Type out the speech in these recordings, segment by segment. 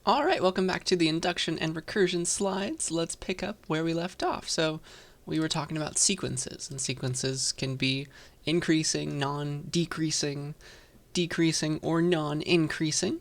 All right, welcome back to the induction and recursion slides. Let's pick up where we left off. So we were talking about sequences, and sequences can be increasing, non-decreasing, decreasing, or non-increasing.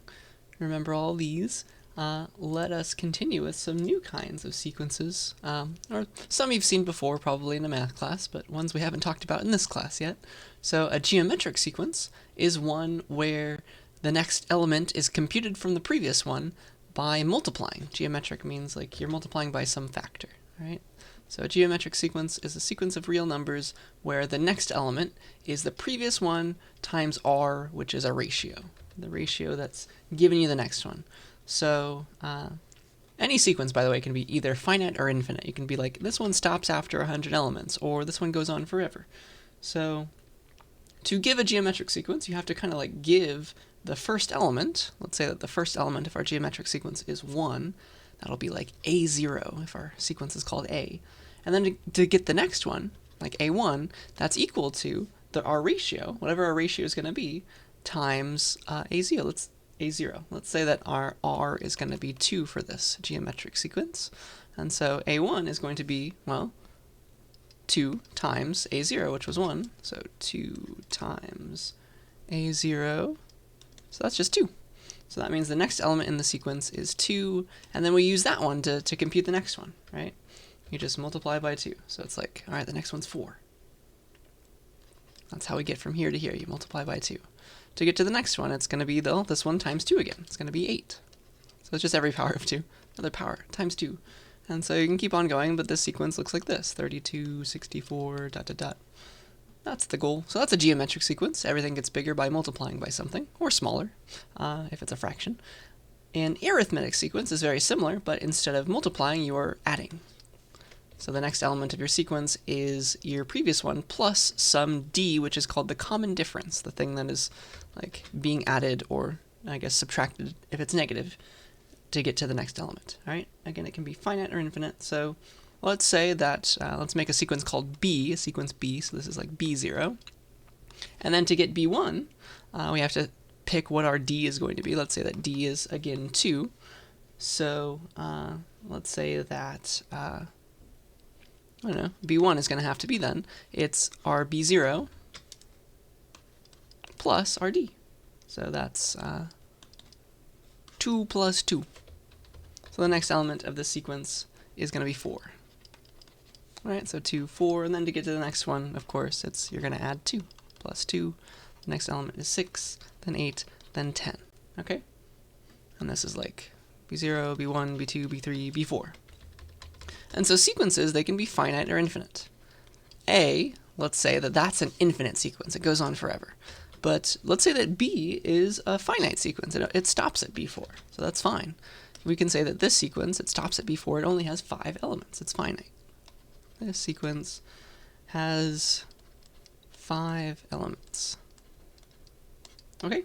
Remember all these. Let us continue with some new kinds of sequences, or some you've seen before probably in a math class, but ones we haven't talked about in this class yet. So a geometric sequence is one where the next element is computed from the previous one by multiplying. Geometric means like you're multiplying by some factor, right? So a geometric sequence is a sequence of real numbers where the next element is the previous one times r, which is a ratio. The ratio that's giving you the next one. So any sequence, by the way, can be either finite or infinite. You can be like, this one stops after 100 elements, or this one goes on forever. So to give a geometric sequence, you have to kind of like give the first element. Let's say that the first element of our geometric sequence is 1. That'll be like A0 if our sequence is called A. And then to get the next one, like A1, that's equal to our ratio, whatever our ratio is going to be, times A0. Let's say that our R is going to be 2 for this geometric sequence. And so A1 is going to be, well, 2 times A0, which was 1. So 2 times A0. So that's just 2. So that means the next element in the sequence is 2, and then we use that one to compute the next one, right? You just multiply by 2. So it's like, all right, the next one's 4. That's how we get from here to here. You multiply by 2. To get to the next one, it's going to be this one times 2 again. It's going to be 8. So it's just every power of 2. Another power times 2. And so you can keep on going, but this sequence looks like this. 32, 64, dot, dot, dot. That's the goal. So that's a geometric sequence. Everything gets bigger by multiplying by something, or smaller, if it's a fraction. An arithmetic sequence is very similar, but instead of multiplying, you're adding. So the next element of your sequence is your previous one plus some d, which is called the common difference, the thing that is like being added or, I guess, subtracted if it's negative to get to the next element. All right. Again, it can be finite or infinite. So let's say that, let's make a sequence called B, a sequence B, so this is like B0. And then to get B1, we have to pick what our D is going to be. Let's say that D is, again, 2. So let's say that, I don't know, B1 is going to have to be then, it's our B0 plus our D. So that's 2 plus 2. So the next element of this sequence is going to be 4. All right, so 2, 4, and then to get to the next one, of course, you're going to add 2 plus 2. The next element is 6, then 8, then 10. Okay? And this is like B0, B1, B2, B3, B4. And so sequences, they can be finite or infinite. Let's say that that's an infinite sequence. It goes on forever. But let's say that B is a finite sequence. It stops at B4, so that's fine. We can say that this sequence, it stops at B4. It only has 5 elements. It's finite. This sequence has 5 elements. Okay?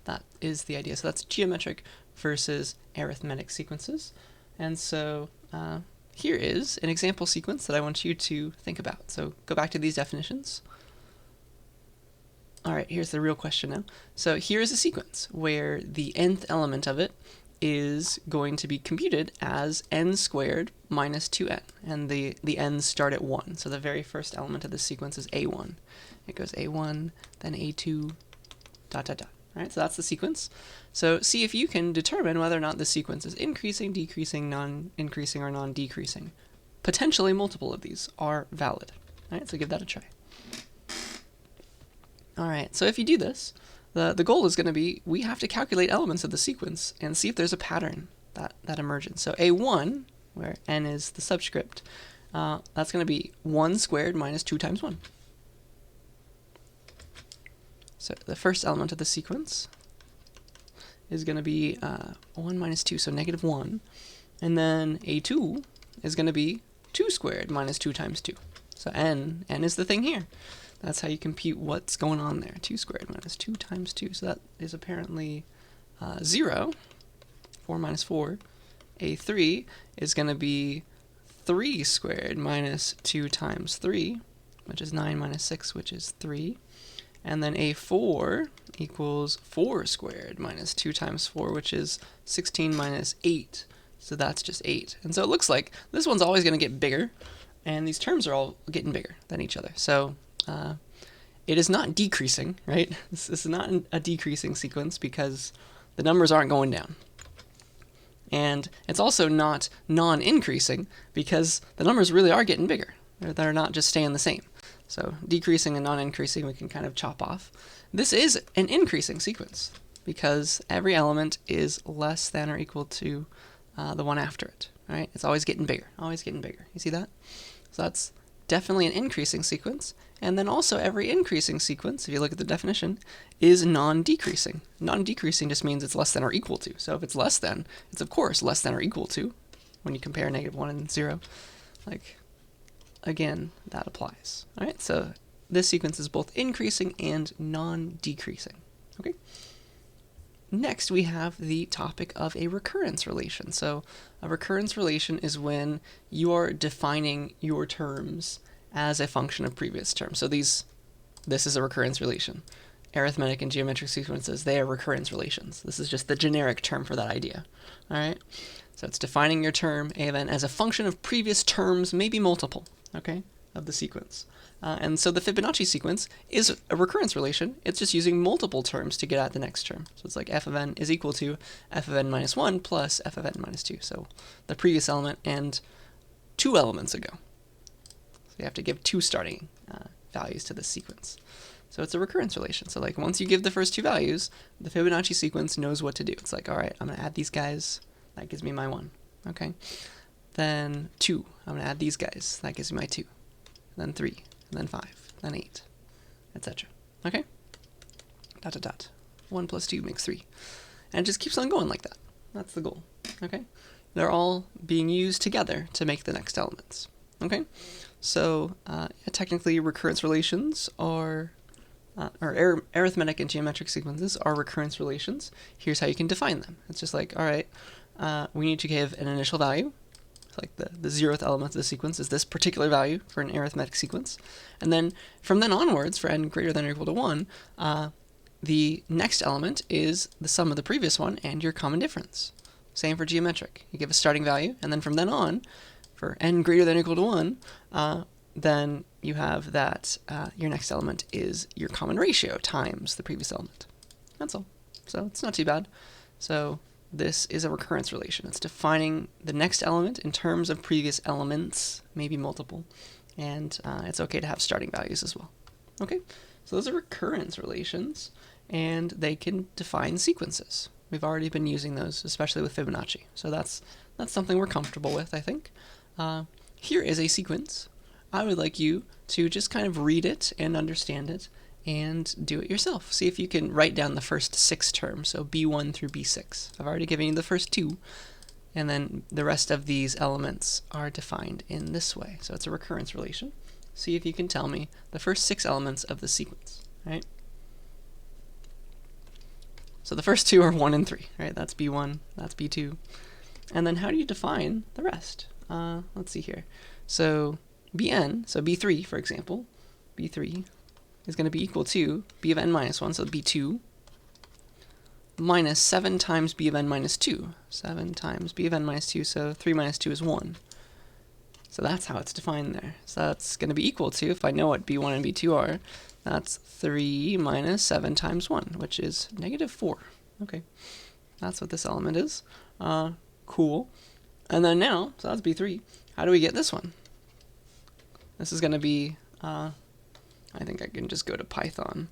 That is the idea. So that's geometric versus arithmetic sequences. And so here is an example sequence that I want you to think about. So go back to these definitions. All right, here's the real question now. So here is a sequence where the nth element of it is going to be computed as n squared minus 2n, and the n's start at 1. So the very first element of this sequence is a1. It goes a1, then a2, dot, dot, dot. All right, so that's the sequence. So see if you can determine whether or not the sequence is increasing, decreasing, non-increasing, or non-decreasing. Potentially multiple of these are valid. All right, so give that a try. All right, so if you do this, the goal is going to be, we have to calculate elements of the sequence and see if there's a pattern that emerges. So a1, where n is the subscript, that's going to be 1 squared minus 2 times 1. So the first element of the sequence is going to be 1 minus 2, so negative 1. And then a2 is going to be 2 squared minus 2 times 2. So n is the thing here. That's how you compute what's going on there. 2 squared minus 2 times 2. So that is apparently 0. 4 minus 4. A3 is going to be 3 squared minus 2 times 3, which is 9 minus 6, which is 3. And then a4 equals 4 squared minus 2 times 4, which is 16 minus 8. So that's just 8. And so it looks like this one's always going to get bigger, and these terms are all getting bigger than each other. So it is not decreasing, right? This is not a decreasing sequence because the numbers aren't going down. And it's also not non-increasing because the numbers really are getting bigger. They're not just staying the same. So decreasing and non-increasing we can kind of chop off. This is an increasing sequence because every element is less than or equal to the one after it, right? It's always getting bigger, always getting bigger. You see that? So that's definitely an increasing sequence. And then also every increasing sequence, if you look at the definition, is non-decreasing. Non-decreasing just means it's less than or equal to. So if it's less than, it's of course less than or equal to when you compare -1 and 0. Like, again, that applies. All right, so this sequence is both increasing and non-decreasing. Okay. Next, we have the topic of a recurrence relation. So a recurrence relation is when you are defining your terms as a function of previous terms. So this is a recurrence relation. Arithmetic and geometric sequences, they are recurrence relations. This is just the generic term for that idea. All right. So it's defining your term, a of n, as a function of previous terms, maybe multiple, okay, of the sequence. And so the Fibonacci sequence is a recurrence relation. It's just using multiple terms to get at the next term. So it's like f of n is equal to f of n minus 1 plus f of n minus 2. So the previous element and 2 elements ago. So you have to give 2 starting values to this sequence. So it's a recurrence relation. So like once you give the first 2 values, the Fibonacci sequence knows what to do. It's like, all right, I'm going to add these guys. That gives me my 1. Okay. Then 2. I'm going to add these guys. That gives me my 2. Then 3. And then 5, then 8, etc. Okay? Dot, dot, dot. 1 plus 2 makes 3. And it just keeps on going like that. That's the goal. Okay? They're all being used together to make the next elements. Okay? So, technically, recurrence relations are, or arithmetic and geometric sequences are recurrence relations. Here's how you can define them. It's just like, all right, we need to give an initial value. Like the 0th element of the sequence is this particular value for an arithmetic sequence. And then from then onwards, for n greater than or equal to 1, the next element is the sum of the previous one and your common difference. Same for geometric. You give a starting value, and then from then on, for n greater than or equal to 1, then you have that your next element is your common ratio times the previous element. That's all. So it's not too bad. So this is a recurrence relation. It's defining the next element in terms of previous elements, maybe multiple, and it's okay to have starting values as well. Okay, so those are recurrence relations, and they can define sequences. We've already been using those, especially with Fibonacci, so that's something we're comfortable with, I think. Here is a sequence. I would like you to just kind of read it and understand it, and do it yourself. See if you can write down the first 6 terms, so B1 through B6. I've already given you the first 2, and then the rest of these elements are defined in this way. So it's a recurrence relation. See if you can tell me the first 6 elements of the sequence, right? So the first 2 are 1 and 3, right? That's B1, that's B2. And then how do you define the rest? Let's see here. So Bn, so B3, for example, B3 is going to be equal to b of n minus 1, so b2, minus 7 times b of n minus 2. 7 times b of n minus 2, so 3 minus 2 is 1. So that's how it's defined there. So that's going to be equal to, if I know what b1 and b2 are, that's 3 minus 7 times 1, which is -4. Okay, that's what this element is. Cool. And then now, so that's b3, how do we get this one? This is going to be... I think I can just go to Python.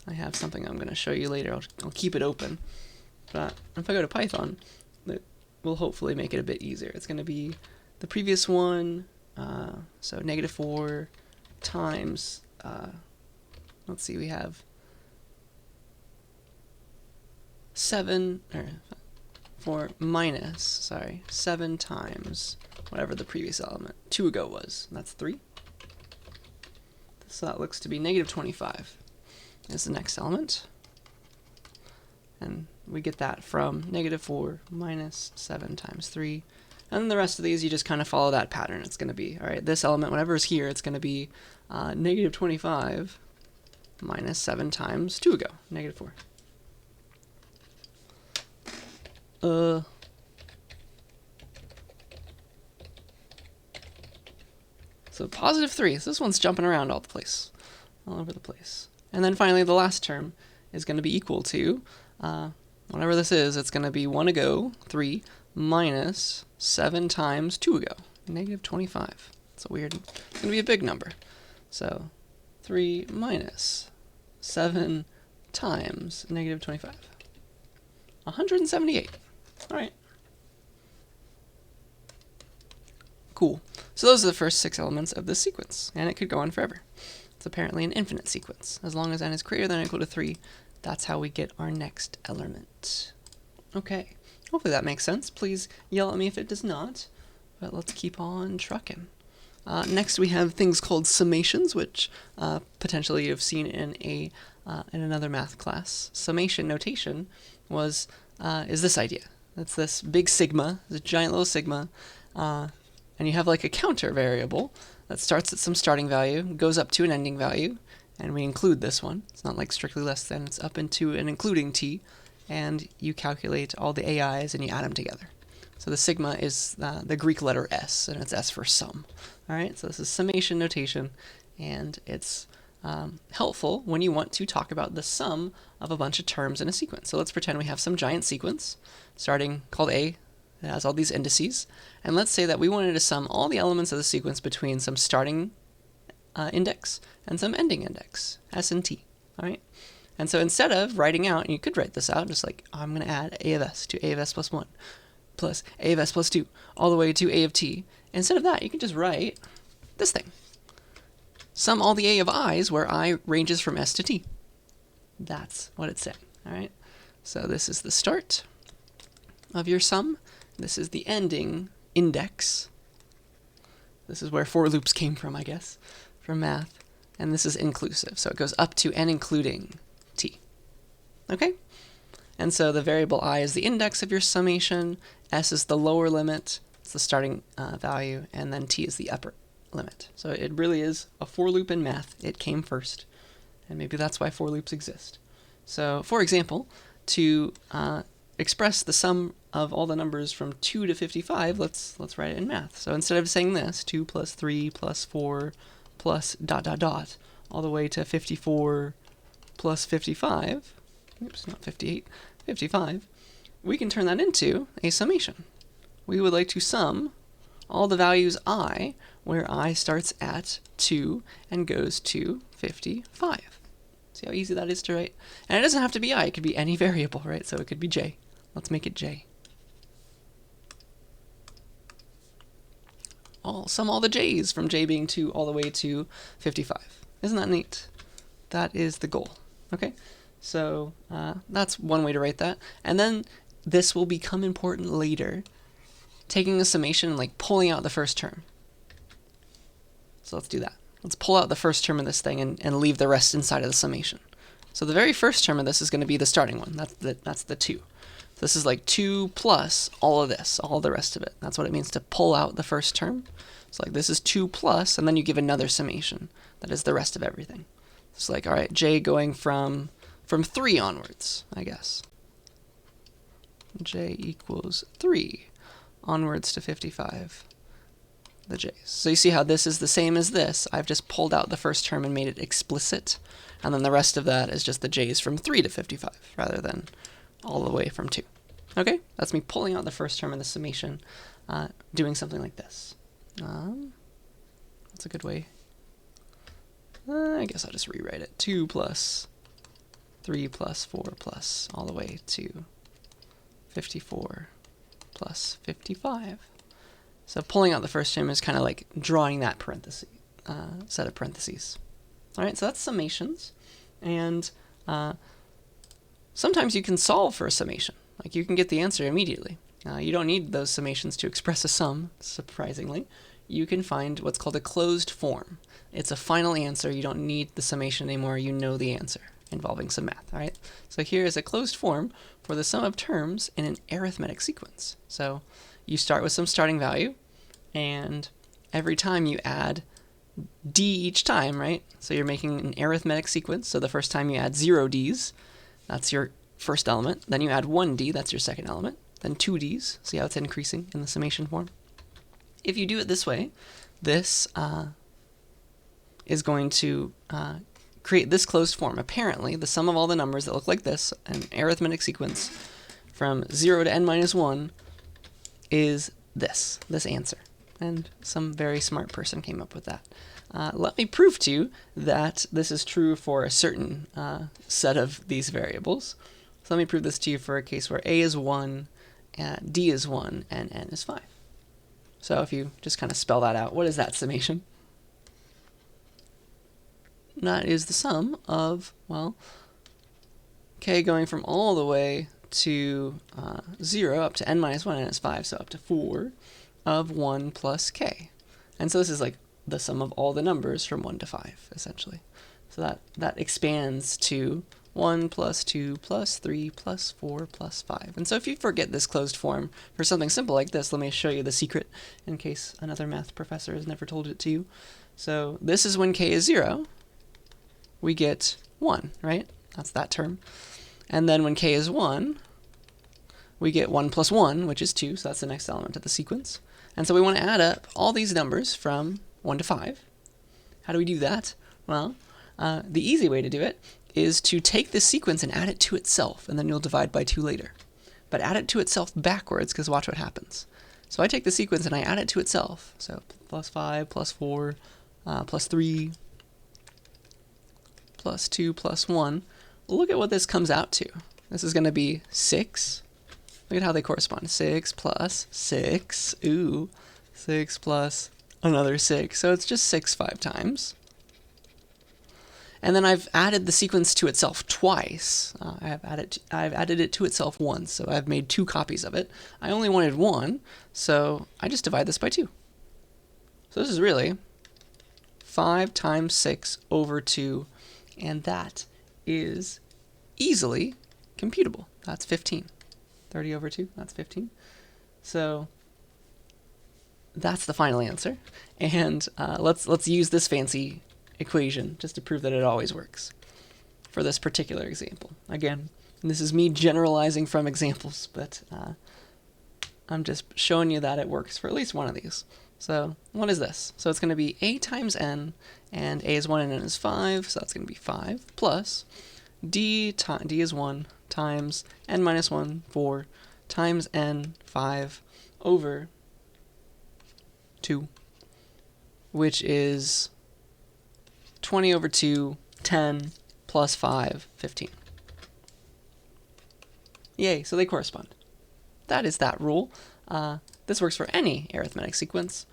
I have something I'm going to show you later. I'll keep it open. But if I go to Python, it will hopefully make it a bit easier. It's going to be the previous one, so -4 times, let's see, we have 7 times whatever the previous element 2 ago was. And that's 3. So that looks to be -25 is the next element. And we get that from -4 minus 7 times 3. And then the rest of these, you just kind of follow that pattern. It's going to be, all right, this element, whatever is here, it's going to be -25 minus 7 times 2 ago, negative 4. So positive 3. So this one's jumping around all over the place. And then finally, the last term is going to be equal to, whatever this is, it's going to be 1 ago, 3, minus 7 times 2 ago, negative 25. It's going to be a big number. So 3 minus 7 times negative 25. 178. All right. Cool. So those are the first 6 elements of this sequence, and it could go on forever. It's apparently an infinite sequence. As long as n is greater than or equal to 3, that's how we get our next element. Okay. Hopefully that makes sense. Please yell at me if it does not, but let's keep on trucking. Next we have things called summations, which potentially you've seen in another math class. Summation notation is this idea. It's this big sigma, this giant little sigma, and you have like a counter variable that starts at some starting value, goes up to an ending value, and we include this one. It's not like strictly less than, it's up into and including t, and you calculate all the AIs and you add them together. So the sigma is the Greek letter S, and it's S for sum. All right, so this is summation notation, and it's helpful when you want to talk about the sum of a bunch of terms in a sequence. So let's pretend we have some giant sequence starting called A. It has all these indices, and let's say that we wanted to sum all the elements of the sequence between some starting index and some ending index, S and T. All right, and so instead of writing out, you could write this out just like I'm going to add A of S to A of S plus 1 plus A of S plus 2 all the way to A of T. Instead of that, you can just write this thing. Sum all the A of i's where I ranges from S to T. That's what it's saying. All right, so this is the start of your sum. This is the ending index. This is where for loops came from, I guess, from math. And this is inclusive, so it goes up to and including t. Okay? And so the variable I is the index of your summation, S is the lower limit, it's the starting value, and then t is the upper limit. So it really is a for loop in math. It came first, and maybe that's why for loops exist. So, for example, to express the sum of all the numbers from 2 to 55, let's write it in math. So instead of saying this, 2 plus 3 plus 4 plus ... all the way to 54 plus 55, oops, not 58, 55, we can turn that into a summation. We would like to sum all the values I, where I starts at 2 and goes to 55. See how easy that is to write? And it doesn't have to be I, it could be any variable, right? So it could be j. Let's make it j. Sum all the j's from j being 2 all the way to 55. Isn't that neat? That is the goal. Okay, so that's one way to write that. And then this will become important later, taking a summation and like pulling out the first term. So let's do that. Let's pull out the first term of this thing and leave the rest inside of the summation. So the very first term of this is going to be the starting one. That's the 2. This is like 2 plus all of this, all the rest of it. That's what it means to pull out the first term. So like this is 2 plus, and then you give another summation. That is the rest of everything. It's like, all right, j going from 3 onwards, I guess. J equals 3 onwards to 55. The j's. So you see how this is the same as this. I've just pulled out the first term and made it explicit. And then the rest of that is just the j's from 3 to 55, rather than all the way from 2. Okay, that's me pulling out the first term in the summation, doing something like this. That's a good way. I guess I'll just rewrite it. 2 plus 3 plus 4 plus all the way to 54 plus 55. So pulling out the first term is kind of like drawing that parenthesis, set of parentheses. All right, so that's summations. And sometimes you can solve for a summation. Like you can get the answer immediately. You don't need those summations to express a sum, surprisingly. You can find what's called a closed form. It's a final answer. You don't need the summation anymore. You know the answer involving some math. All right. So here is a closed form for the sum of terms in an arithmetic sequence. So you start with some starting value, and every time you add d each time, right? So you're making an arithmetic sequence. So the first time you add 0 d's, that's your first element. Then you add 1 d, that's your second element. Then 2 d's, see how it's increasing in the summation form? If you do it this way, this is going to create this closed form. Apparently, the sum of all the numbers that look like this, an arithmetic sequence from 0 to n minus 1, is this answer. And some very smart person came up with that. Let me prove to you that this is true for a certain set of these variables. So let me prove this to you for a case where a is 1, d is 1, and n is 5. So if you just kind of spell that out, what is that summation? That is the sum of, well, k going from all the way to 0 up to n minus 1, n is 5, so up to 4 of 1 plus k. And so this is like the sum of all the numbers from 1 to 5, essentially. So that expands to 1 plus 2 plus 3 plus 4 plus 5. And so if you forget this closed form for something simple like this, let me show you the secret in case another math professor has never told it to you. So this is when k is 0, we get 1, right? That's that term. And then when k is 1, we get 1 plus 1, which is 2, so that's the next element of the sequence. And so we want to add up all these numbers from 1 to 5. How do we do that? Well, the easy way to do it is to take this sequence and add it to itself, and then you'll divide by 2 later. But add it to itself backwards, because watch what happens. So I take the sequence and I add it to itself. So plus 5, plus 4, plus 3, plus 2, plus 1. Look at what this comes out to. This is going to be 6. Look at how they correspond. 6 plus 6. Ooh. 6 plus another 6. So it's just 6 5 times. And then I've added the sequence to itself twice. I've added it to itself once, so I've made 2 copies of it. I only wanted 1, so I just divide this by 2. So this is really 5 times 6 over 2, and that is easily computable. That's 15. 30 over 2, that's 15. So that's the final answer. And let's use this fancy equation just to prove that it always works for this particular example. Again, this is me generalizing from examples, but I'm just showing you that it works for at least one of these. So what is this? So it's going to be a times n, and a is 1 and n is 5, so that's going to be 5, plus d is 1 times n minus 1, 4, times n, 5, over 2, which is 20 over 2, 10, plus 5, 15. Yay, so they correspond. That is that rule. This works for any arithmetic sequence.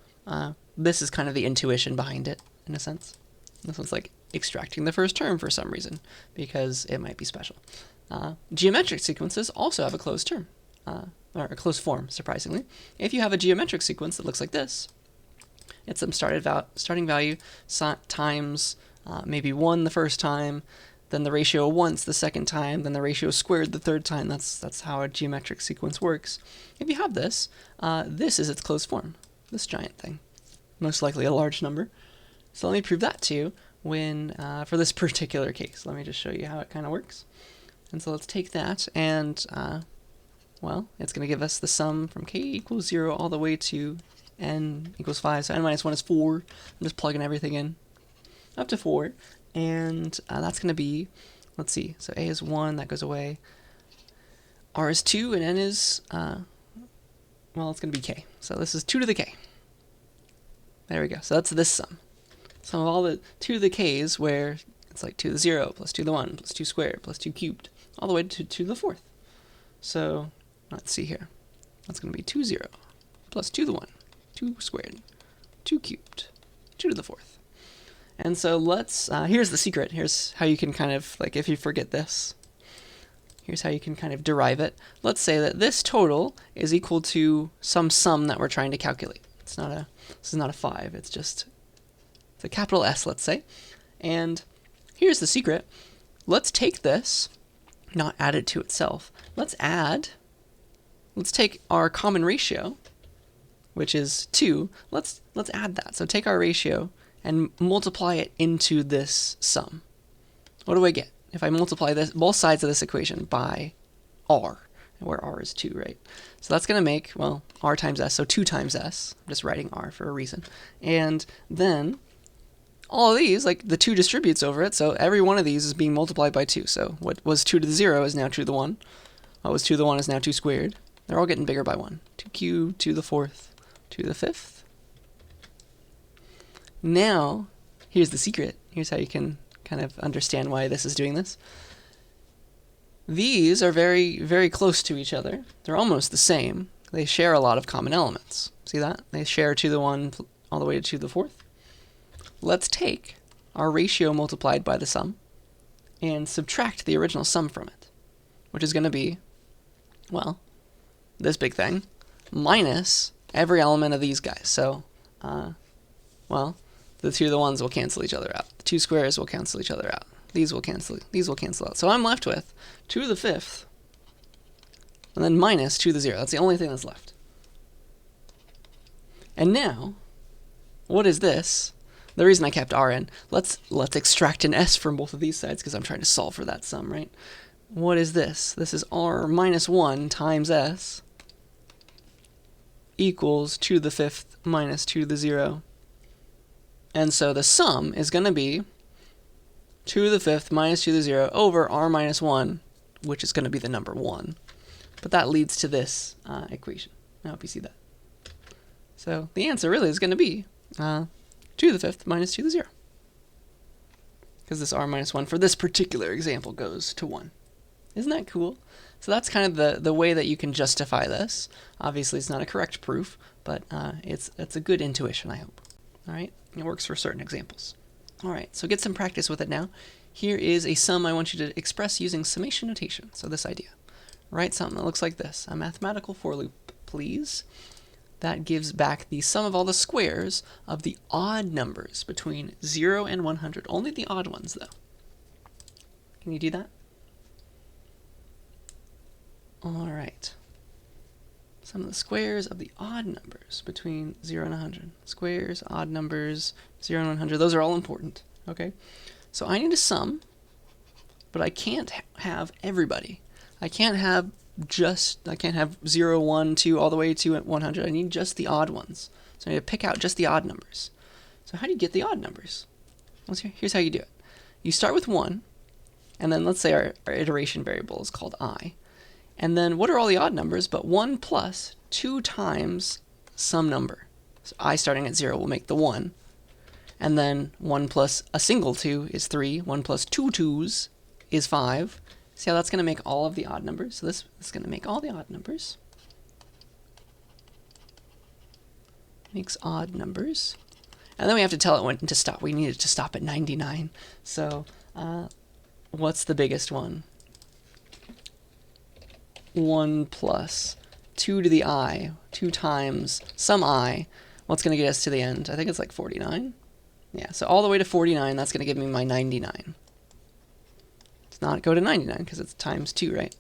This is kind of the intuition behind it, in a sense. This one's like extracting the first term for some reason, because it might be special. Geometric sequences also have a closed term, or a closed form, surprisingly. If you have a geometric sequence that looks like this, it's some starting value times maybe 1 the first time, then the ratio once the second time, then the ratio squared the third time. That's how a geometric sequence works. If you have this, this is its closed form, this giant thing, most likely a large number. So let me prove that to you when for this particular case. Let me just show you how it kind of works. And so let's take that, and well, it's going to give us the sum from k equals 0 all the way to n equals 5. So n minus 1 is 4. I'm just plugging everything in up to 4. And that's going to be, let's see, so a is 1, that goes away. R is 2, and n is, well, it's going to be k. So this is 2 to the k. There we go. So that's this sum. Sum of all the 2 to the k's, where it's like 2 to the 0, plus 2 to the 1, plus 2 squared, plus 2 cubed, all the way to 2 to the 4th. So let's see here. That's going to be 2 0, plus 2 to the 1, 2 squared, 2 cubed, 2 to the 4th. And so let's, here's the secret. Here's how you can kind of, like, if you forget this, here's how you can kind of derive it. Let's say that this total is equal to some sum that we're trying to calculate. This is not a 5, it's a capital S, let's say. And here's the secret. Let's take this, not add it to itself. Let's take our common ratio, which is 2. Let's add that. So take our ratio and multiply it into this sum. What do I get? If I multiply this, both sides of this equation by r, where r is 2, right? So that's going to make, well, r times s, so 2 times s. I'm just writing r for a reason. And then all of these, like the 2 distributes over it, so every one of these is being multiplied by 2. So what was 2 to the 0 is now 2 to the 1. What was 2 to the 1 is now 2 squared. They're all getting bigger by 1. 2 cubed, 2 to the 4th, 2 to the 5th. Now, here's the secret. Here's how you can kind of understand why this is doing this. These are very, very close to each other. They're almost the same. They share a lot of common elements. See that? They share 2 to the 1 all the way to 2 to the 4th. Let's take our ratio multiplied by the sum and subtract the original sum from it, which is going to be, well, this big thing, minus every element of these guys. So, well, the 2 to the 1s will cancel each other out. The 2 squares will cancel each other out. These will cancel out. So I'm left with 2 to the 5th, and then minus 2 to the 0. That's the only thing that's left. And now, what is this? The reason I kept r in, let's extract an s from both of these sides because I'm trying to solve for that sum, right? What is this? This is r minus 1 times s equals 2 to the 5th minus 2 to the 0. And so the sum is going to be 2 to the 5th minus 2 to the 0 over r minus 1, which is going to be the number 1. But that leads to this equation. I hope you see that. So the answer really is going to be 2 to the 5th minus 2 to the 0. Because this r minus 1 for this particular example goes to 1. Isn't that cool? So that's kind of the way that you can justify this. Obviously, it's not a correct proof, but it's a good intuition, I hope. All right? It works for certain examples. All right, so get some practice with it now. Here is a sum I want you to express using summation notation. So this idea. Write something that looks like this. A mathematical for loop, please. That gives back the sum of all the squares of the odd numbers between 0 and 100. Only the odd ones, though. Can you do that? All right. Sum of the squares of the odd numbers between 0 and 100. Squares, odd numbers, 0 and 100. Those are all important, okay? So I need a sum, but I can't have everybody. I can't have 0, 1, 2, all the way to 100. I need just the odd ones. So I need to pick out just the odd numbers. So how do you get the odd numbers? Well, here's how you do it. You start with 1, and then let's say our iteration variable is called I. And then what are all the odd numbers but 1 plus 2 times some number? So I starting at 0 will make the 1. And then 1 plus a single 2 is 3. 1 plus 2 2s is 5. See how that's going to make all of the odd numbers? So this is going to make all the odd numbers. Makes odd numbers. And then we have to tell it when to stop. We need it to stop at 99. So what's the biggest one? 1 plus 2 to the I, 2 times some I. What's going to get us to the end? I think it's like 49. Yeah, so all the way to 49, that's going to give me my 99. It's not go to 99 because it's times 2, right?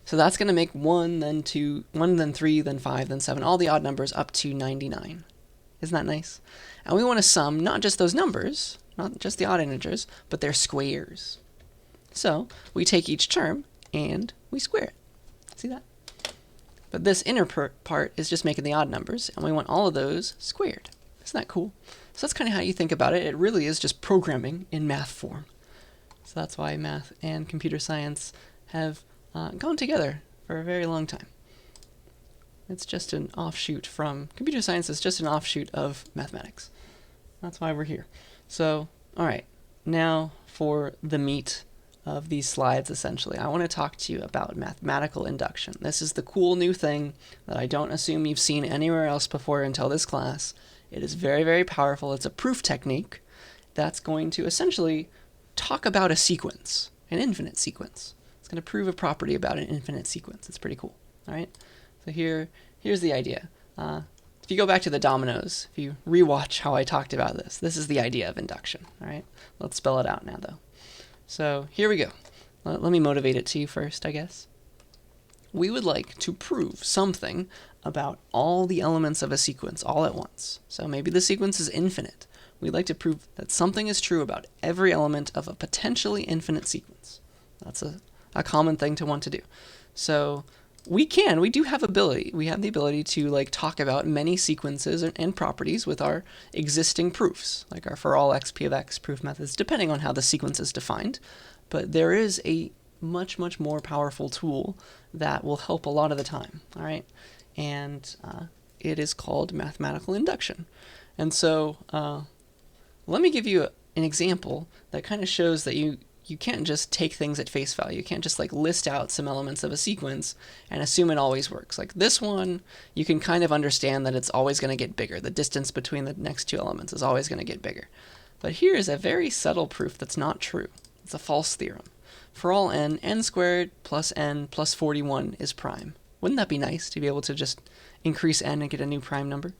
So that's going to make 1, then 2, 1, then 3, then 5, then 7, all the odd numbers up to 99. Isn't that nice? And we want to sum not just those numbers, not just the odd integers, but their squares. So we take each term and we square it. See that? But this inner part is just making the odd numbers, and we want all of those squared. Isn't that cool? So that's kind of how you think about it. It really is just programming in math form. So that's why math and computer science have gone together for a very long time. It's just an offshoot from, computer science is just an offshoot of mathematics. That's why we're here. So, all right, now for the meat of these slides, essentially. I want to talk to you about mathematical induction. This is the cool new thing that I don't assume you've seen anywhere else before until this class. It is very, very powerful. It's a proof technique that's going to essentially talk about a sequence, an infinite sequence. It's going to prove a property about an infinite sequence. It's pretty cool, all right? So here's the idea. If you go back to the dominoes, if you rewatch how I talked about this, this is the idea of induction, all right? Let's spell it out now, though. So here we go. Let me motivate it to you first, I guess. We would like to prove something about all the elements of a sequence all at once. So maybe the sequence is infinite, we'd like to prove that something is true about every element of a potentially infinite sequence. That's a common thing to want to do. So we do have the ability to like talk about many sequences and properties with our existing proofs, like our for all x p of x proof methods, depending on how the sequence is defined. But there is a much more powerful tool that will help a lot of the time, all right? And it is called mathematical induction. And so let me give you an example that kind of shows that you can't just take things at face value. You can't just like list out some elements of a sequence and assume it always works. Like this one, you can kind of understand that it's always going to get bigger. The distance between the next two elements is always going to get bigger. But here is a very subtle proof that's not true. It's a false theorem. For all n squared plus n plus 41 is prime. Wouldn't that be nice to be able to just increase n and get a new prime number?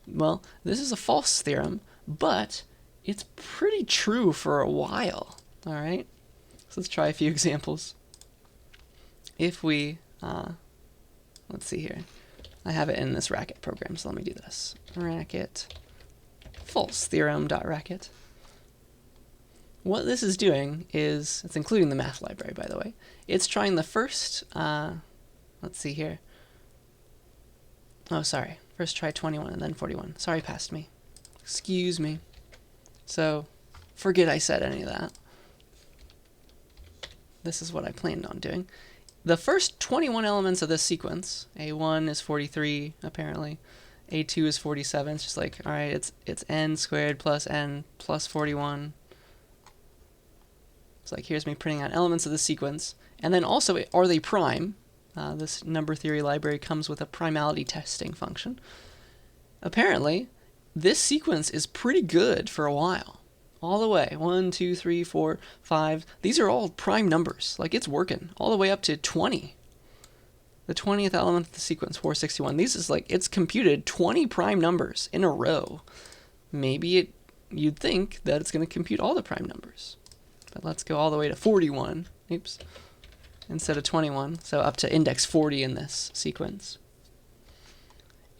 Well, this is a false theorem, but it's pretty true for a while. All right, so let's try a few examples. If we, let's see here. I have it in this racket program, so let me do this. Racket false theorem.racket. What this is doing is, it's including the math library, by the way. It's trying the first, let's see here. Oh, sorry. First try 21 and then 41. Sorry, passed me. Excuse me. So, forget I said any of that. This is what I planned on doing. The first 21 elements of this sequence, A1 is 43, apparently. A2 is 47. It's just like, all right, it's n squared plus n plus 41. It's like, here's me printing out elements of the sequence. And then also, are they prime? This number theory library comes with a primality testing function. Apparently, this sequence is pretty good for a while. All the way, 1, 2, 3, 4, 5. These are all prime numbers. Like, it's working. All the way up to 20. The 20th element of the sequence, 461. These is like, it's computed 20 prime numbers in a row. Maybe you'd think that it's going to compute all the prime numbers. But let's go all the way to 41. Oops. Instead of 21. So up to index 40 in this sequence.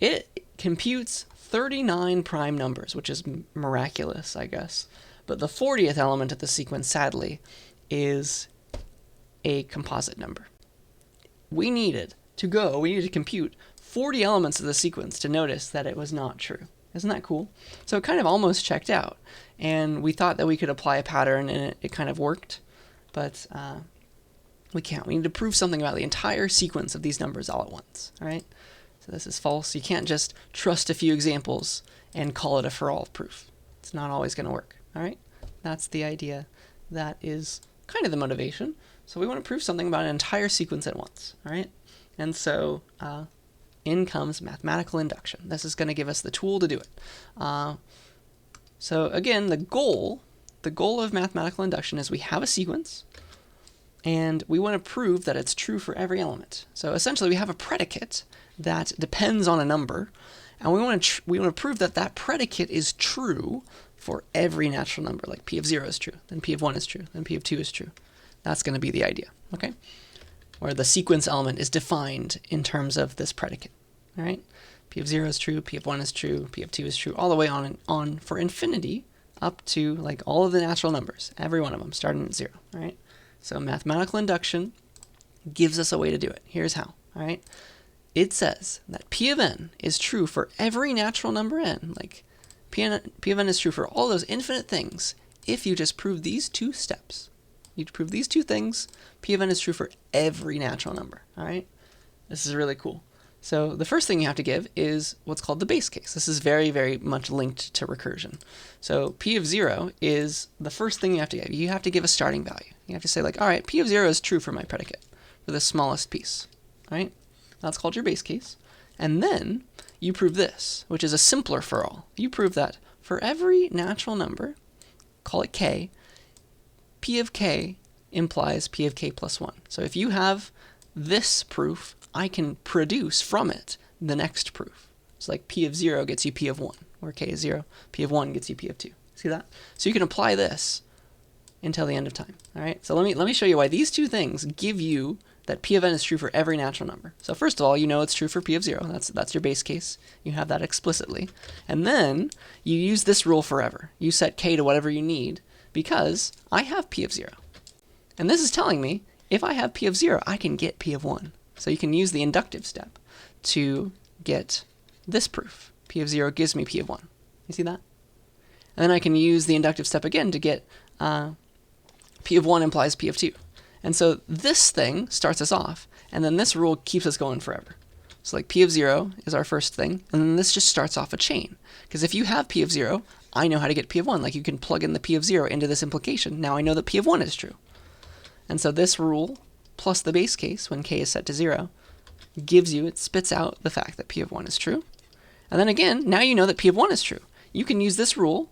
It computes 39 prime numbers, which is miraculous, I guess. But the 40th element of the sequence, sadly, is a composite number. We needed to compute 40 elements of the sequence to notice that it was not true. Isn't that cool? So it kind of almost checked out. And we thought that we could apply a pattern and it kind of worked. But we can't. We need to prove something about the entire sequence of these numbers all at once. All right? So this is false. You can't just trust a few examples and call it a for-all proof. It's not always going to work. All right? That's the idea. That is kind of the motivation. So we want to prove something about an entire sequence at once. All right? And so in comes mathematical induction. This is going to give us the tool to do it. So again, the goal of mathematical induction is we have a sequence, and we want to prove that it's true for every element. So essentially, we have a predicate that depends on a number, and we want to prove that that predicate is true for every natural number. Like p of 0 is true, then p of 1 is true, then p of 2 is true. That's going to be the idea, okay? Where the sequence element is defined in terms of this predicate, all right? P of 0 is true, p of 1 is true, p of 2 is true, all the way on and on for infinity up to like all of the natural numbers, every one of them starting at 0, all right? So mathematical induction gives us a way to do it. Here's how, all right? It says that p of n is true for every natural number n, like p of n is true for all those infinite things if you just prove these two steps. You prove these two things, p of n is true for every natural number, all right? This is really cool. So the first thing you have to give is what's called the base case. This is very, very much linked to recursion. So p of 0 is the first thing you have to give. You have to give a starting value. You have to say like, all right, p of 0 is true for my predicate, for the smallest piece, all right? That's called your base case. And then you prove this, which is a simpler for all. You prove that for every natural number, call it k, p of k implies p of k plus 1. So if you have this proof, I can produce from it the next proof. It's like p of 0 gets you p of 1, where k is 0. P of 1 gets you p of 2. See that? So you can apply this until the end of time. All right. So let me show you why these two things give you that P of n is true for every natural number. So first of all, you know it's true for P of 0. That's your base case. You have that explicitly. And then you use this rule forever. You set k to whatever you need because I have P of 0. And this is telling me if I have P of 0, I can get P of 1. So you can use the inductive step to get this proof. P of 0 gives me P of 1. You see that? And then I can use the inductive step again to get P of 1 implies P of 2. And so this thing starts us off, and then this rule keeps us going forever. So like P of 0 is our first thing, and then this just starts off a chain. Because if you have P of 0, I know how to get P of 1. Like you can plug in the P of 0 into this implication. Now I know that P of 1 is true. And so this rule, plus the base case, when k is set to 0, gives you, it spits out the fact that P of 1 is true. And then again, now you know that P of 1 is true. You can use this rule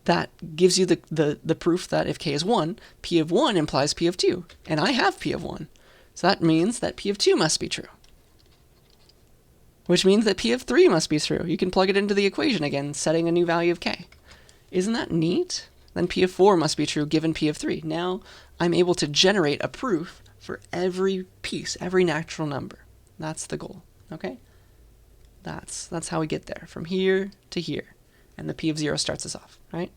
that gives you the proof that if k is 1, P of 1 implies P of 2. And I have P of 1. So that means that P of 2 must be true. Which means that P of 3 must be true. You can plug it into the equation again, setting a new value of k. Isn't that neat? Then P of 4 must be true given P of 3. Now I'm able to generate a proof for every piece, every natural number. That's the goal, okay? That's how we get there, from here to here. And the P of 0 starts us off, right?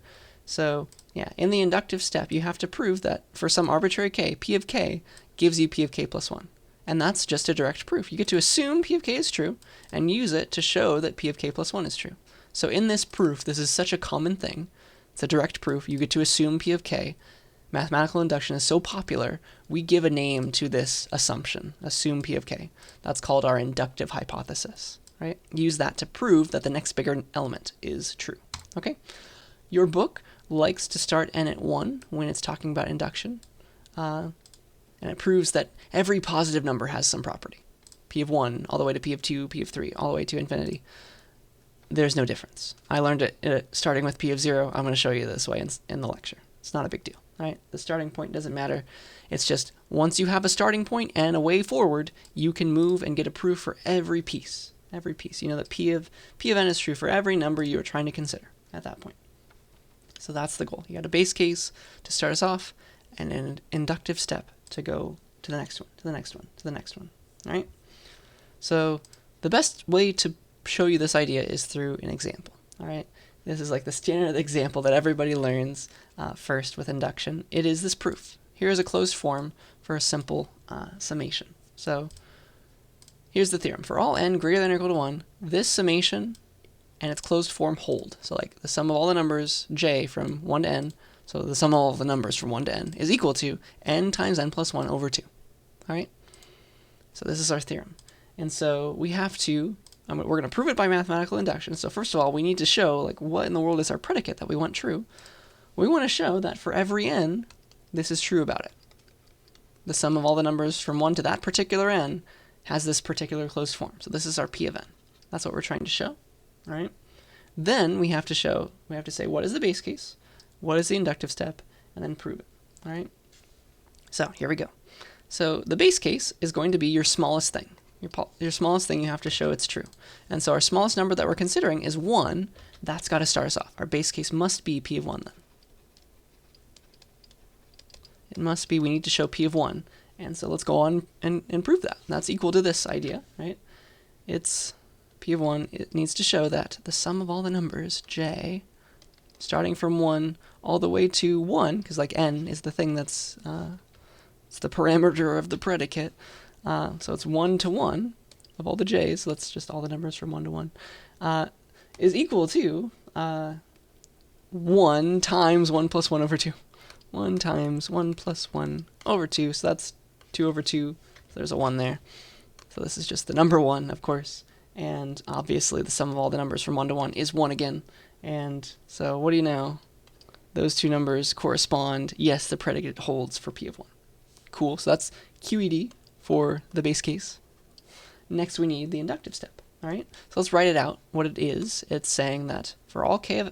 So yeah, in the inductive step, you have to prove that for some arbitrary k, P of k gives you P of k plus 1. And that's just a direct proof. You get to assume P of k is true and use it to show that P of k plus 1 is true. So in this proof, this is such a common thing. It's a direct proof. You get to assume P of k. Mathematical induction is so popular, we give a name to this assumption, assume P of k. That's called our inductive hypothesis. Right? Use that to prove that the next bigger element is true. Okay? Your book likes to start n at 1 when it's talking about induction. And it proves that every positive number has some property. P of 1 all the way to P of 2, P of 3, all the way to infinity. There's no difference. I learned it starting with P of 0. I'm going to show you this way in the lecture. It's not a big deal. Right? The starting point doesn't matter. It's just once you have a starting point and a way forward, you can move and get a proof for every piece. Every piece. You know that P of n is true for every number you are trying to consider at that point. So that's the goal. You got a base case to start us off and an inductive step to go to the next one, to the next one, to the next one. All right? So the best way to show you this idea is through an example. All right? This is like the standard example that everybody learns first with induction. It is this proof. Here is a closed form for a simple summation. So here's the theorem. For all n greater than or equal to 1, this summation and its closed form hold. So like the sum of all the numbers, j, from 1 to n, so the sum of all the numbers from 1 to n, is equal to n times n plus 1 over 2. All right? So this is our theorem. And so we have to, we're going to prove it by mathematical induction. So first of all, we need to show like what in the world is our predicate that we want true. We want to show that for every n, this is true about it. The sum of all the numbers from 1 to that particular n has this particular closed form. So this is our P of n. That's what we're trying to show. All right? Then we have to say what is the base case, what is the inductive step, and then prove it. All right? So here we go. So the base case is going to be your smallest thing. Your smallest thing, you have to show it's true. And so our smallest number that we're considering is 1. That's got to start us off. Our base case must be P of 1 then. It must be, we need to show P of 1. And so let's go on and prove that. That's equal to this idea, right? It's P of 1, it needs to show that the sum of all the numbers, j, starting from 1 all the way to 1, because like n is the thing that's, it's the parameter of the predicate, so it's 1 to 1 of all the j's, so that's just all the numbers from 1 to 1, is equal to 1 times 1 plus 1 over 2. 1 times 1 plus 1 over 2, so that's 2 over 2, so there's a 1 there. So this is just the number 1, of course, and obviously the sum of all the numbers from 1 to 1 is 1 again. And so what do you know? Those two numbers correspond. Yes, the predicate holds for P of 1. Cool, so that's QED for the base case. Next we need the inductive step, all right? So let's write it out, what it is. It's saying that for all k,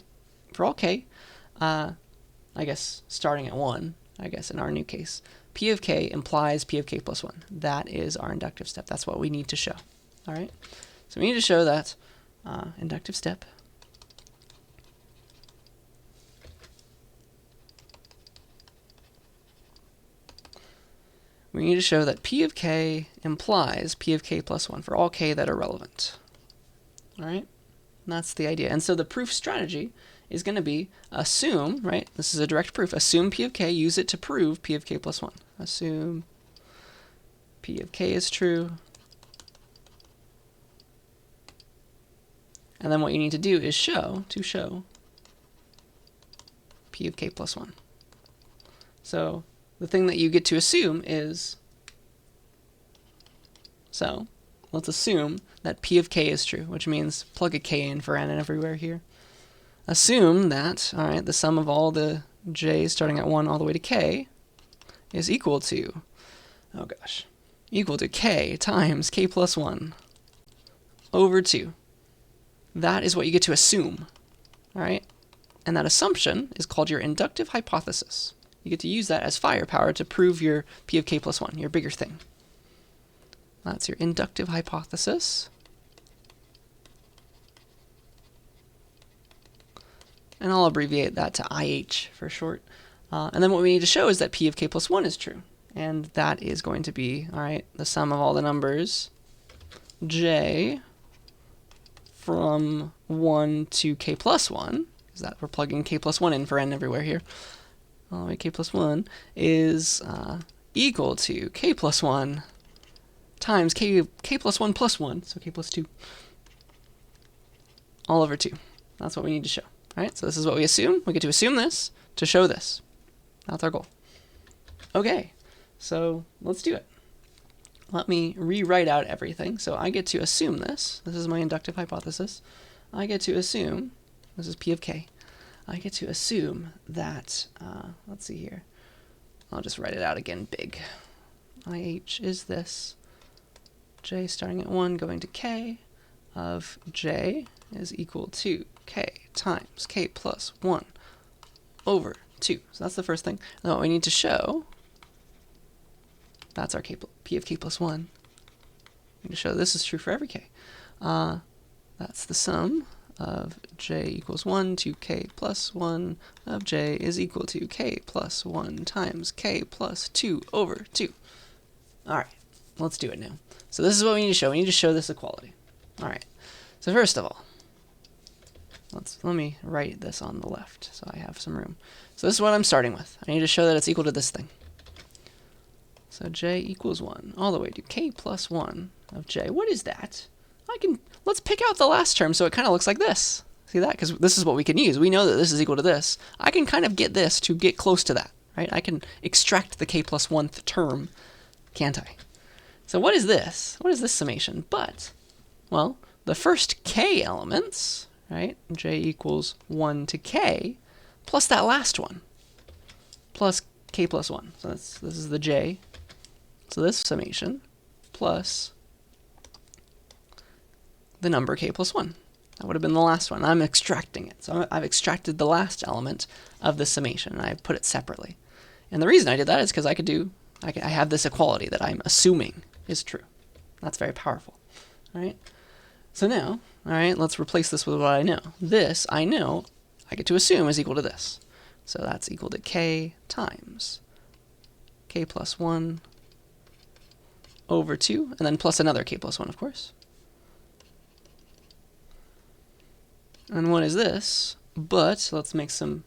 I guess starting at 1, I guess in our new case, P of k implies P of k plus 1. That is our inductive step. That's what we need to show. All right? So we need to show that inductive step we need to show that P of k implies P of k plus 1 for all k that are relevant. All right? And that's the idea. And so the proof strategy is going to be assume, right? This is a direct proof. Assume P of k, use it to prove P of k plus 1. Assume P of k is true. And then what you need to do is show P of k plus 1. So the thing that you get to assume is, so let's assume that P of k is true, which means plug a k in for n and everywhere here. Assume that, all right, the sum of all the j's starting at 1 all the way to k is equal to, oh gosh, equal to k times k plus 1 over 2. That is what you get to assume, all right? And that assumption is called your inductive hypothesis. You get to use that as firepower to prove your P of k plus 1, your bigger thing. That's your inductive hypothesis. And I'll abbreviate that to IH for short. And then what we need to show is that P of k plus 1 is true. And that is going to be, all right, the sum of all the numbers j from 1 to k plus 1, because that we're plugging k plus 1 in for n everywhere here. All the way k plus 1 is equal to k plus 1 times k plus 1 plus 1, so k plus 2, all over 2. That's what we need to show. All right, so this is what we assume. We get to assume this to show this. That's our goal. Okay, so let's do it. Let me rewrite out everything. So I get to assume this. This is my inductive hypothesis. I get to assume, this is P of k. I get to assume that, let's see here. I'll just write it out again big. IH is this. J starting at 1 going to k of j is equal to k times k plus 1 over 2. So that's the first thing. And what we need to show, that's our P of k plus 1. We need to show this is true for every k. That's the sum of j equals 1 to k plus 1 of j is equal to k plus 1 times k plus 2 over 2. All right, let's do it now. So this is what we need to show. We need to show this equality. All right, so first of all, let me write this on the left so I have some room. So this is what I'm starting with. I need to show that it's equal to this thing. So j equals 1 all the way to k plus 1 of j. What is that? Let's pick out the last term so it kind of looks like this. See that? Because this is what we can use. We know that this is equal to this. I can kind of get this to get close to that, right? I can extract the k plus 1th term, can't I? So what is this? What is this summation? But, well, the first k elements, right? J equals 1 to k, plus that last one, plus k plus 1. So this is the j. So this summation plus the number k plus 1. That would have been the last one. I'm extracting it. So I've extracted the last element of the summation, and I put it separately. And the reason I did that is because I have this equality that I'm assuming is true. That's very powerful. All right? So now, all right, let's replace this with what I know. This, I know, I get to assume is equal to this. So that's equal to k times k plus 1 over 2, and then plus another k plus 1, of course. And what is this? But let's make some,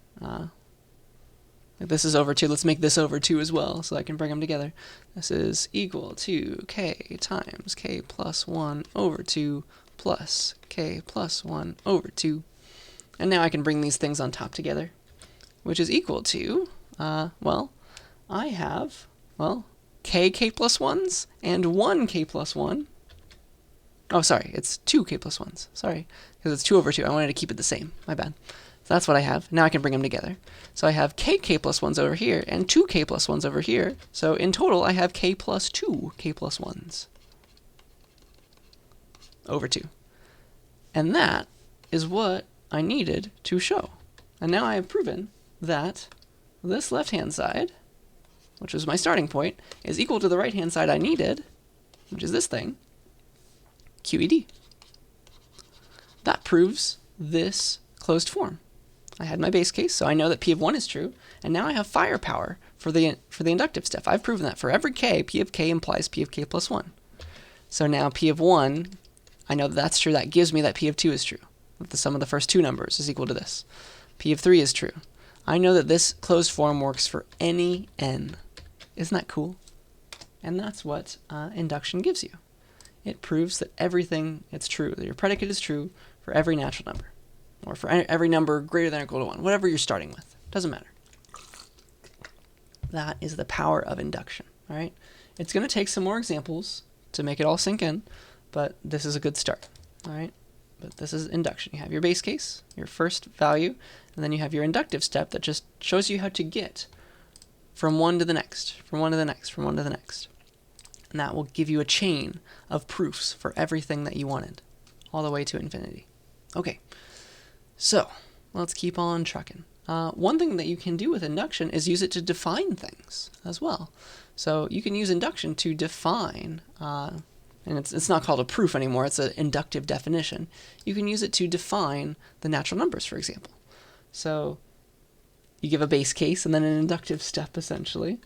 if this is over 2, let's make this over 2 as well, so I can bring them together. This is equal to k times k plus 1 over 2 plus k plus 1 over 2. And now I can bring these things on top together, which is equal to, well, I have, well, k plus 1s and 1 k plus 1. Oh, sorry, it's 2 k plus 1s. Sorry, because it's 2 over 2. I wanted to keep it the same. My bad. So that's what I have. Now I can bring them together. So I have k plus 1s over here and 2 k plus 1s over here. So in total, I have k plus 2 k plus 1s over 2. And that is what I needed to show. And now I have proven that this left-hand side, which was my starting point, is equal to the right-hand side I needed, which is this thing, QED. That proves this closed form. I had my base case, so I know that P of 1 is true, and now I have firepower for for the inductive step. I've proven that for every k, p of k implies p of k plus 1. So now p of 1, I know that that's true. That gives me that p of 2 is true. That the sum of the first two numbers is equal to this. P of 3 is true. I know that this closed form works for any n. Isn't that cool? And that's what induction gives you. It proves that everything is true, that your predicate is true for every natural number, or for every number greater than or equal to 1, whatever you're starting with. Doesn't matter. That is the power of induction. All right? It's going to take some more examples to make it all sink in, but this is a good start. All right? But this is induction. You have your base case, your first value, and then you have your inductive step that just shows you how to get from one to the next, from one to the next, from one to the next. And that will give you a chain of proofs for everything that you wanted, all the way to infinity. Okay, so let's keep on trucking. One thing that you can do with induction is use it to define things as well. So you can use induction to define, and it's not called a proof anymore, it's an inductive definition. You can use it to define the natural numbers, for example. So you give a base case and then an inductive step, essentially.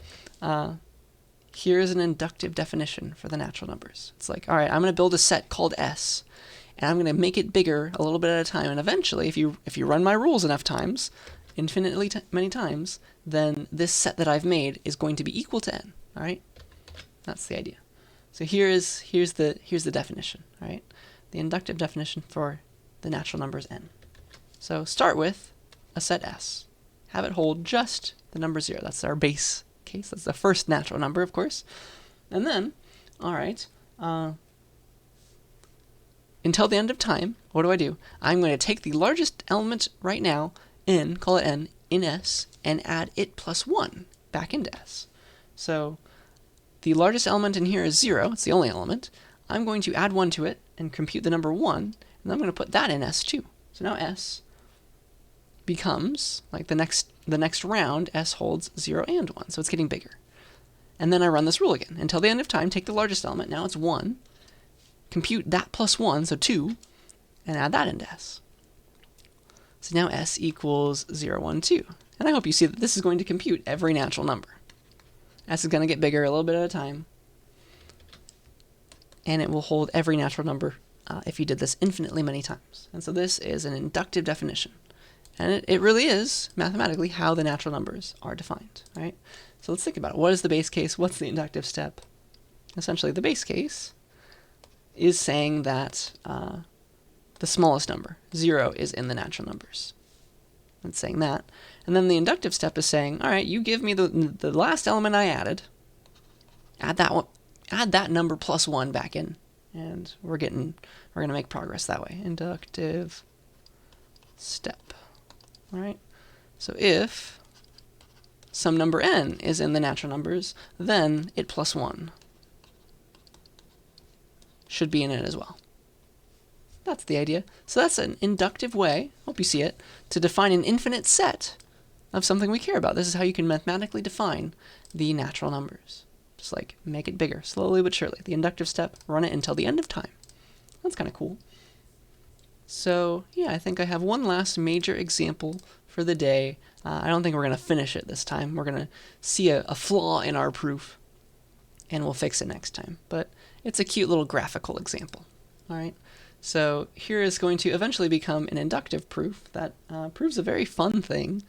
Here is an inductive definition for the natural numbers. It's like, all right, I'm going to build a set called S, and I'm going to make it bigger a little bit at a time. And eventually, if you run my rules enough times, infinitely many times, then this set that I've made is going to be equal to n. All right, that's the idea. So here's the definition. All right, the inductive definition for the natural numbers n. So start with a set S. Have it hold just the number 0. That's our base case. That's the first natural number, of course. And then, all right, until the end of time, what do? I'm going to take the largest element right now, n, call it n, in S, and add it plus 1 back into S. So the largest element in here is 0. It's the only element. I'm going to add 1 to it and compute the number 1, and then I'm going to put that in S too. So now S becomes, like the next round, S holds 0 and 1, so it's getting bigger. And then I run this rule again. Until the end of time, take the largest element, now it's 1, compute that plus 1, so 2, and add that into S. So now S equals 0, 1, 2. And I hope you see that this is going to compute every natural number. S is going to get bigger a little bit at a time, and it will hold every natural number if you did this infinitely many times. And so this is an inductive definition. And it really is, mathematically, how the natural numbers are defined, right? So let's think about it. What is the base case? What's the inductive step? Essentially, the base case is saying that the smallest number, 0, is in the natural numbers. It's saying that. And then the inductive step is saying, all right, you give me the last element I added, add that number plus 1 back in, and we're going to make progress that way. Inductive step. All right, so if some number n is in the natural numbers, then it plus 1 should be in it as well. That's the idea. So that's an inductive way, hope you see it, to define an infinite set of something we care about. This is how you can mathematically define the natural numbers. Just like make it bigger, slowly but surely. The inductive step, run it until the end of time. That's kind of cool. So yeah, I think I have one last major example for the day. I don't think we're going to finish it this time. We're going to see a flaw in our proof, and we'll fix it next time. But it's a cute little graphical example. All right. So here is going to eventually become an inductive proof that proves a very fun thing.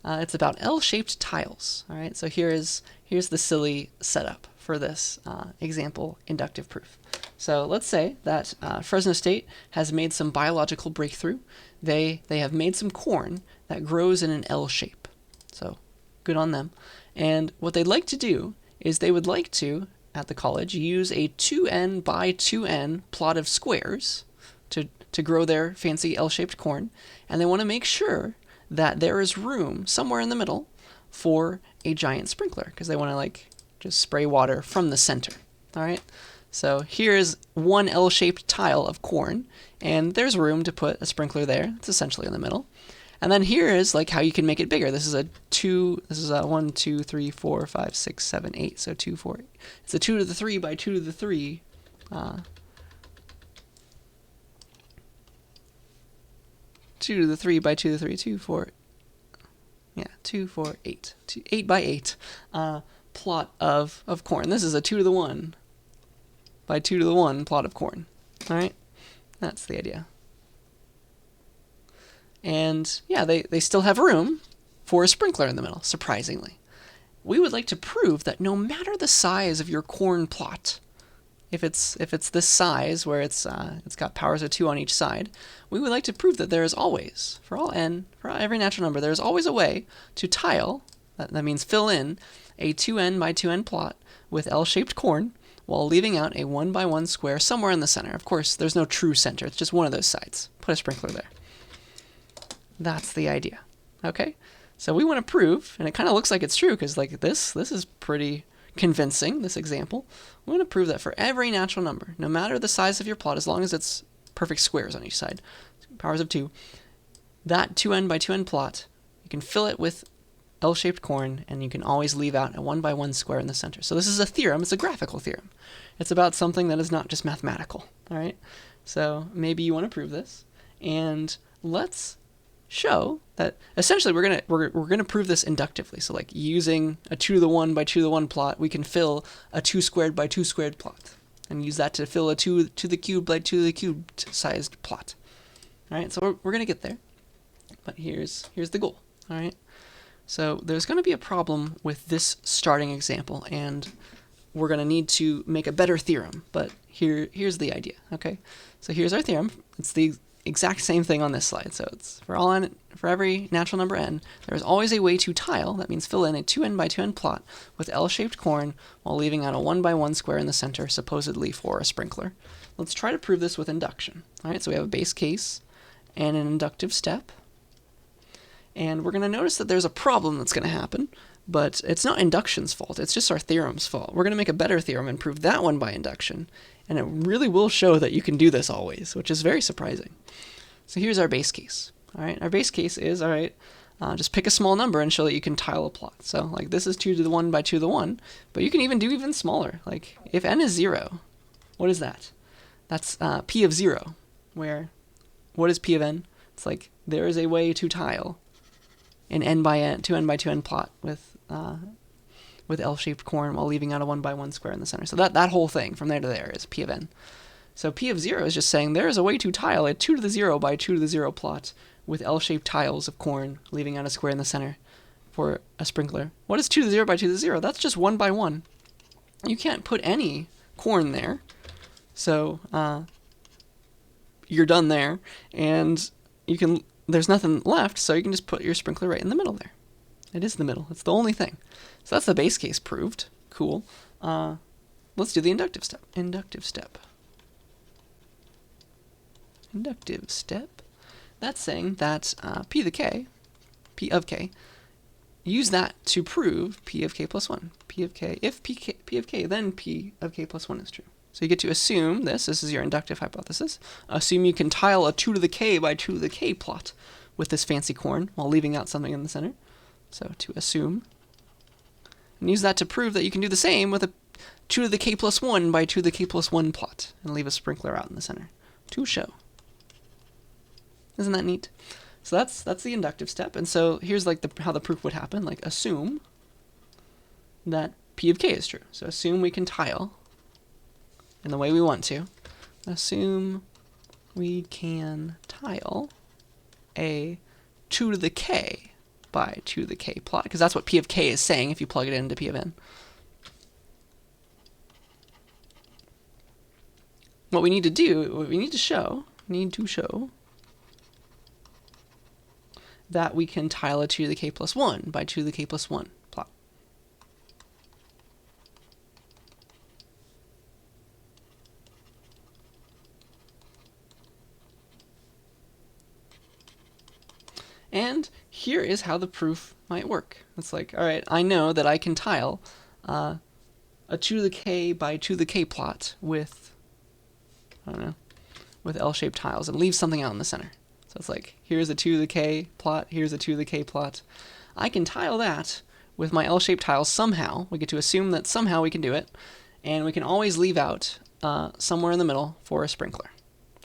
It's about L-shaped tiles. All right. So here's the silly setup for this example inductive proof. So let's say that Fresno State has made some biological breakthrough. They have made some corn that grows in an L shape. So good on them. And what they'd like to do is they would like to, at the college, use a 2n by 2n plot of squares to grow their fancy L-shaped corn. And they want to make sure that there is room somewhere in the middle for a giant sprinkler, because they want to just spray water from the center. All right. So here's one L-shaped tile of corn, and there's room to put a sprinkler there. It's essentially in the middle. And then here is how you can make it bigger. This is a 1, 2, 3, 4, 5, 6, 7, 8. So 2, 4. It's a 2 to the 3 by 2 to the 3. 2 to the 3 by 2 to the 3, 2, 4. Yeah, 2, 4, 8. 8 by 8 plot of corn. This is a 2 to the 1 by 2 to the 1 plot of corn. All right, that's the idea. And yeah, they still have room for a sprinkler in the middle, surprisingly. We would like to prove that no matter the size of your corn plot, if it's this size where it's got powers of 2 on each side, we would like to prove that there is always, for all n, for every natural number, there is always a way to tile, that means fill in, a 2n by 2n plot with L-shaped corn while leaving out a 1 by 1 square somewhere in the center. Of course, there's no true center. It's just one of those sides. Put a sprinkler there. That's the idea. Okay? So we want to prove, and it kind of looks like it's true because like this is pretty convincing, this example. We want to prove that for every natural number, no matter the size of your plot, as long as it's perfect squares on each side, powers of 2, that 2n by 2n plot, you can fill it with L-shaped corn, and you can always leave out a 1 by 1 square in the center. So this is a theorem. It's a graphical theorem. It's about something that is not just mathematical. All right? So maybe you want to prove this, and let's show that essentially we're gonna prove this inductively. So like using a 2 to the 1 by 2 to the 1 plot, we can fill a 2 squared by 2 squared plot, and use that to fill a 2 to the cubed by 2 to the cubed sized plot. All right, so we're gonna get there, but here's the goal. All right, so there's gonna be a problem with this starting example, and we're gonna need to make a better theorem. But here's the idea. Okay, so here's our theorem. It's the exact same thing on this slide. So it's for every natural number n, there is always a way to tile, that means fill in a 2n by 2n plot with L-shaped corn while leaving out a 1 by 1 square in the center, supposedly for a sprinkler. Let's try to prove this with induction. All right, so we have a base case and an inductive step. And we're going to notice that there's a problem that's going to happen, but it's not induction's fault, it's just our theorem's fault. We're going to make a better theorem and prove that one by induction, and it really will show that you can do this always, which is very surprising. So here's our base case. All right, our base case is, all right, just pick a small number and show that you can tile a plot. So like this is 2 to the 1 by 2 to the 1, but you can even do even smaller. Like if n is 0, what is that? That's p of 0, where what is p of n? It's like there is a way to tile an n by n, 2n by 2n plot with L-shaped corn while leaving out a 1 by 1 square in the center. So that whole thing from there to there is p of n. So p of 0 is just saying there is a way to tile a 2 to the 0 by 2 to the 0 plot with L-shaped tiles of corn, leaving out a square in the center for a sprinkler. What is 2 to the 0 by 2 to the 0? That's just 1 by 1. You can't put any corn there. So you're done there, and there's nothing left, so you can just put your sprinkler right in the middle there. It is the middle. It's the only thing. So that's the base case proved. Cool. Let's do the inductive step. Inductive step. That's saying that p of k, use that to prove p of k plus 1. P of k, if p of k, then p of k plus 1 is true. So you get to assume this is your inductive hypothesis. Assume you can tile a 2 to the k by 2 to the k plot with this fancy corn while leaving out something in the center. So to assume. And use that to prove that you can do the same with a 2 to the k plus 1 by 2 to the k plus 1 plot and leave a sprinkler out in the center. To show. Isn't that neat? So that's the inductive step. And so here's like how the proof would happen. Like assume that p of k is true. So assume we can tile in the way we want to. Assume we can tile a 2 to the k by 2 to the k plot, because that's what p of k is saying if you plug it into p of n. What we need to show that we can tile a 2 to the k plus 1 by 2 to the k plus 1 plot. And here is how the proof might work. It's like, all right, I know that I can tile a 2 to the k by 2 to the k plot with, I don't know, with L-shaped tiles and leave something out in the center. So it's like, here's a 2 to the k plot, here's a 2 to the k plot. I can tile that with my L-shaped tiles somehow. We get to assume that somehow we can do it, and we can always leave out somewhere in the middle for a sprinkler.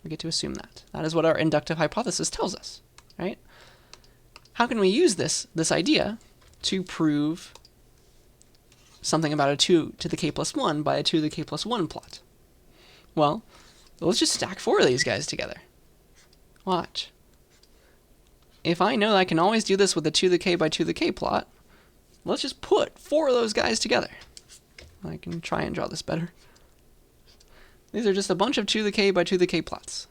We get to assume that. That is what our inductive hypothesis tells us, right? How can we use this idea to prove something about a 2 to the k plus 1 by a 2 to the k plus 1 plot? Well, let's just stack 4 of these guys together. Watch. If I know that I can always do this with a 2 to the k by 2 to the k plot, let's just put 4 of those guys together. I can try and draw this better. These are just a bunch of 2 to the k by 2 to the k plots.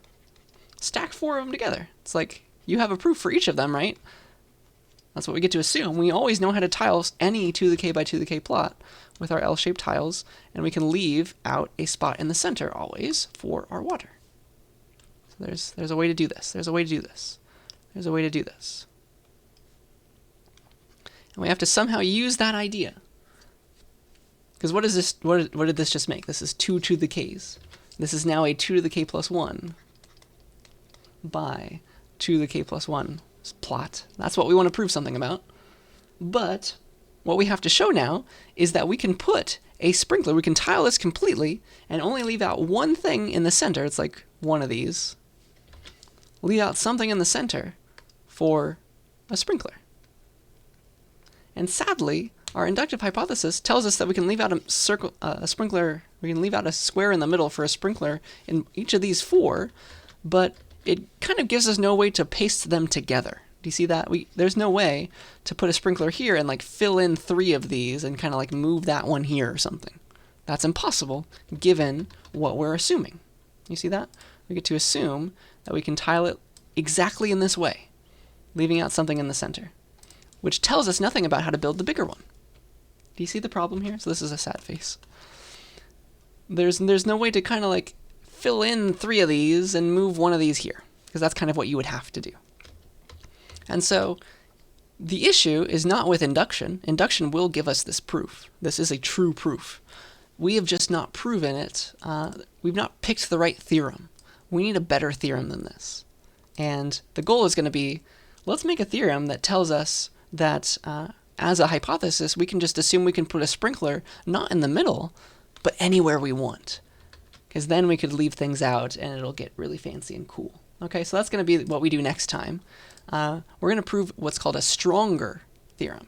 Stack 4 of them together. It's like you have a proof for each of them, right? That's what we get to assume. We always know how to tile any 2 to the k by 2 to the k plot with our L-shaped tiles, and we can leave out a spot in the center always for our water. So there's a way to do this. There's a way to do this. There's a way to do this. And we have to somehow use that idea. Because what is this? What did this just make? This is 2 to the k's. This is now a 2 to the k plus 1 by 2 to the k plus 1 plot. That's what we want to prove something about. But what we have to show now is that we can put a sprinkler, we can tile this completely and only leave out one thing in the center. It's like one of these. Leave out something in the center for a sprinkler. And sadly, our inductive hypothesis tells us that we can leave out a sprinkler, we can leave out a square in the middle for a sprinkler in each of these 4, but it kind of gives us no way to paste them together. Do you see that? There's no way to put a sprinkler here and like fill in 3 of these and kind of like move that one here or something. That's impossible given what we're assuming. You see that? We get to assume that we can tile it exactly in this way, leaving out something in the center, which tells us nothing about how to build the bigger one. Do you see the problem here? So this is a sad face. There's no way to kind of like fill in 3 of these and move one of these here, because that's kind of what you would have to do. And so the issue is not with induction. Induction will give us this proof. This is a true proof. We have just not proven it. We've not picked the right theorem. We need a better theorem than this. And the goal is going to be, let's make a theorem that tells us that as a hypothesis, we can just assume we can put a sprinkler not in the middle, but anywhere we want. Because then we could leave things out and it'll get really fancy and cool. Okay, so that's going to be what we do next time. We're going to prove what's called a stronger theorem.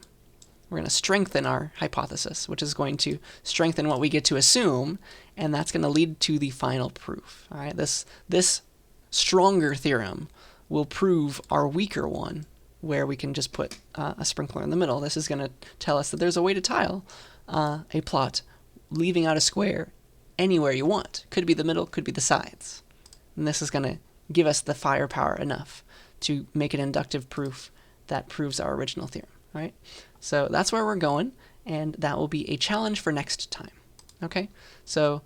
We're going to strengthen our hypothesis, which is going to strengthen what we get to assume, and that's going to lead to the final proof. All right, this stronger theorem will prove our weaker one, where we can just put a sprinkler in the middle. This is going to tell us that there's a way to tile a plot, leaving out a square anywhere you want. Could be the middle, could be the sides. And this is going to give us the firepower enough to make an inductive proof that proves our original theorem, right? So that's where we're going, and that will be a challenge for next time, okay? So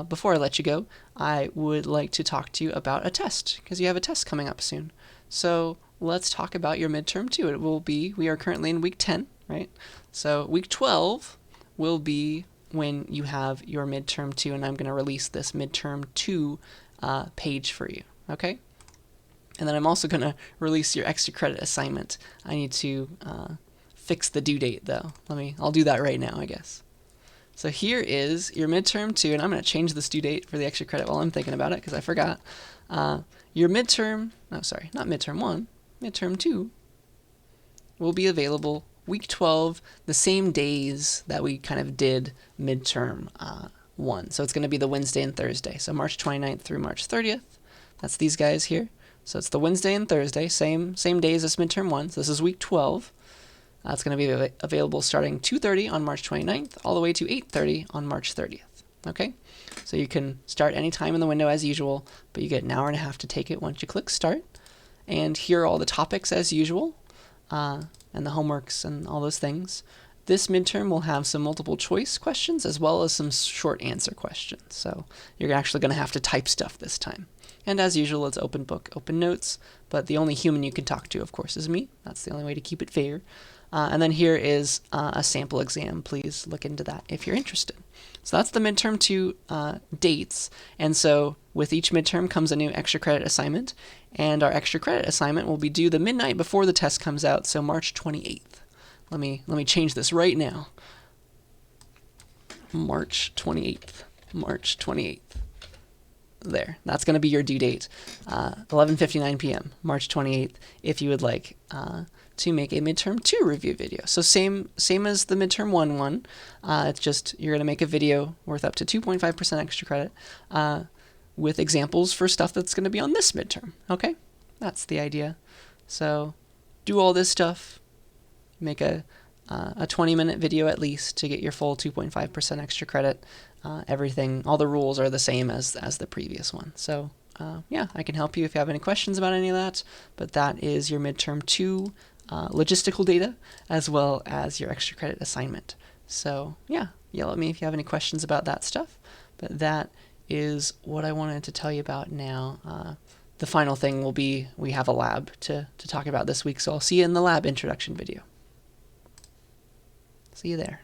before I let you go, I would like to talk to you about a test, because you have a test coming up soon. So let's talk about your midterm 2. It will be, we are currently in week 10, right? So week 12 will be when you have your midterm 2, and I'm going to release this midterm 2 page for you, okay? And then I'm also going to release your extra credit assignment. I need to fix the due date, though. I'll do that right now, I guess. So here is your midterm 2, and I'm going to change this due date for the extra credit while I'm thinking about it, because I forgot. Your midterm, no, sorry, not midterm 1, midterm 2 will be available week 12, the same days that we kind of did midterm 1. So it's going to be the Wednesday and Thursday. So March 29th through March 30th. That's these guys here. So it's the Wednesday and Thursday, same days as midterm 1. So this is week 12. It's going to be available starting 2:30 on March 29th all the way to 8:30 on March 30th. Okay? So you can start any time in the window as usual, but you get an hour and a half to take it once you click start. And here are all the topics as usual, and the homeworks and all those things. This midterm will have some multiple choice questions as well as some short answer questions. So you're actually going to have to type stuff this time. And as usual, it's open book, open notes, but the only human you can talk to, of course, is me. That's the only way to keep it fair. And then here is a sample exam. Please look into that if you're interested. So that's the midterm 2 dates. And so with each midterm comes a new extra credit assignment. And our extra credit assignment will be due the midnight before the test comes out, so March 28th. Let me change this right now. March 28th. March 28th. There. That's going to be your due date. 11:59 p.m. March 28th, if you would like to make a midterm 2 review video. So same as the midterm 1 one. It's just you're going to make a video worth up to 2.5% extra credit with examples for stuff that's going to be on this midterm. Okay, that's the idea. So do all this stuff, make a 20-minute video at least to get your full 2.5% extra credit. Everything, all the rules are the same as the previous one. So yeah, I can help you if you have any questions about any of that, but that is your midterm 2 logistical data as well as your extra credit assignment. So yeah, yell at me if you have any questions about that stuff, but that is what I wanted to tell you about now. The final thing will be we have a lab to talk about this week, so I'll see you in the lab introduction video. See you there.